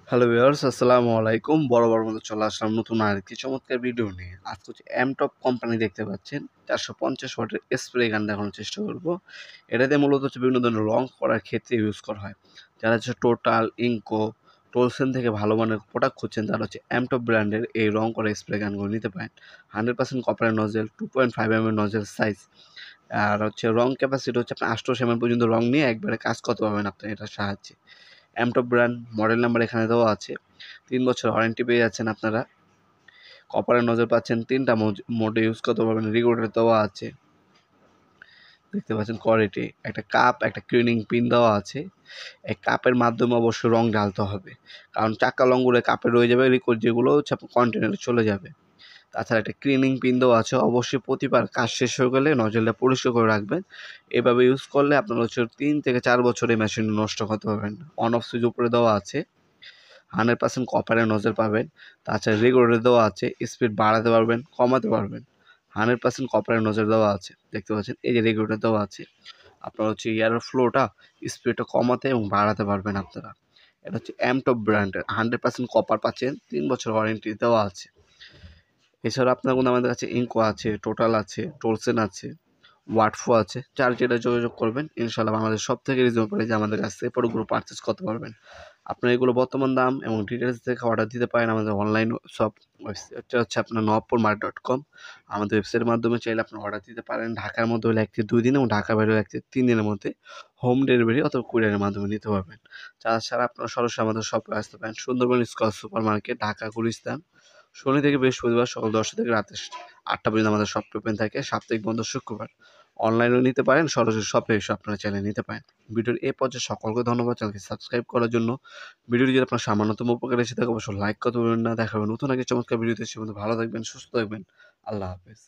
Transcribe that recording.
Hello viewers, আসসালামু আলাইকুম। বরাবর মতো চলে আসলাম নতুন আরেকটি চমৎকার ভিডিও নিয়ে। আজকে হচ্ছে এমটপ কোম্পানি দেখতে পাচ্ছেন 450 ওয়াটের স্প্রে গান দেখানোর চেষ্টা করব। এটাতে মূলত হচ্ছে বিভিন্ন ধরনের রং করার ক্ষেত্রে ইউজ করা হয়। যারা হচ্ছে টোটাল, ইঙ্কো, টোলসেন থেকে ভালো মানের প্রোডাক্ট খুঁজছেন তারা হচ্ছে এমটপ ব্র্যান্ডের এই রং করা স্প্রে গানগুলো নিতে পারেন। 100% কপারের নজেল, 2.5 mm নজেল সাইজ, আর হচ্ছে রং ক্যাপাসিটি হচ্ছে আপনার 800 ml পর্যন্ত রং নিয়ে একবারে কাজ করতে পারবেন আপনার এটার সাহায্যে। এমটপ ব্র্যান্ড, মডেল নাম্বার এখানে দেওয়া আছে। 3 বছর ওয়ারেন্টি পেয়ে যাচ্ছেন আপনারা। কপারের নজর পাচ্ছেন 3টা মোডে ইউজ করতে পারবেন। রেগুলেটর দেওয়া আছে, দেখতে পাচ্ছেন কোয়ালিটি। একটা কাপ, একটা ক্লিনিং পিন দেওয়া আছে। এই কাপের মাধ্যমে অবশ্যই রং ঢালতে হবে, কারণ চাক্কা রঙগুলো কাপে রয়ে যাবে, লিকুইড যেগুলো হচ্ছে আপনার কন্টেনারে চলে যাবে। তাছাড়া একটা ক্লিনিং পিন দেওয়া আছে। অবশ্যই প্রতিবার কাজ শেষ হয়ে গেলে নজলটা পরিষ্কার করে রাখবেন। এভাবে ইউজ করলে আপনার হচ্ছে 3 থেকে 4 বছর এই মেশিন নষ্ট করতে পারবেন। অন অফ সুইচ উপরে দেওয়া আছে। 100% কপারের নজর পাবেন। তাছাড়া রেগুলেটর দেওয়া আছে, স্পিড বাড়াতে পারবেন, কমাতে পারবেন। 100% কপারের নজর দেওয়া আছে, দেখতে পাচ্ছেন। এই যে রেগুলেটর দেওয়া আছে, আপনার হচ্ছে এয়ার ফ্লোটা, স্পিডটা কমাতে এবং বাড়াতে পারবেন আপনারা। এটা হচ্ছে এমটপ ব্র্যান্ডের 100% কপার পাচ্ছেন, 3 বছর ওয়ারেন্টি দেওয়া আছে। এছাড়া আপনার কিন্তু আমাদের কাছে ইঙ্কো আছে, টোটাল আছে, টোলসেন আছে, ওয়াটফো আছে। যার যেটা যোগাযোগ করবেন, ইনশাআল্লাহ বাংলাদেশ সব থেকে রিজনেবল প্রাইসে আমাদের কাছ থেকে প্রোডাক্টগুলো পারচেস করতে পারবেন। আপনারা এগুলো বর্তমান দাম এবং ডিটেলস দেখে অর্ডার দিতে পারেন আমাদের অনলাইন শপ। ওয়েবসাইটটা হচ্ছে আপনার nawapurmart.com। আমাদের ওয়েবসাইটের মাধ্যমে চাইলে আপনারা অর্ডার দিতে পারেন। ঢাকার মধ্যে হলে 1 থেকে 2 দিন এবং ঢাকার বাইরে হলে 1 থেকে 3 দিনের মধ্যে হোম ডেলিভারি অথবা কুরিয়ারের মাধ্যমে নিতে পারবেন। তাছাড়া আপনারা সরাসরি আমাদের শপে আসতে পারেন। Sundarban Square supermarket, Dhaka, Gulistan. শনি থেকে বৃহস্পতিবার সকাল 10টা থেকে রাতে 8টা পর্যন্ত আমাদের শপটি ওপেন থাকে। সাপ্তাহিক বন্ধ শুক্রবার। অনলাইনেও নিতে পারেন, সরাসরি শপে এসে আপনারা চাইলে নিতে পারেন। ভিডিওর এই পর্যায়ে সকলকে ধন্যবাদ। চ্যানেলকে সাবস্ক্রাইব করার জন্য। ভিডিওটি যদি আপনার সামান্যতম উপকার এসে থাকে অবশ্যই লাইক করতে ভুলবেন না। দেখা হবে নতুন একটা চমৎকার ভিডিওতে। সে পর্যন্ত ভালো থাকবেন, সুস্থ থাকবেন। আল্লাহ হাফেজ।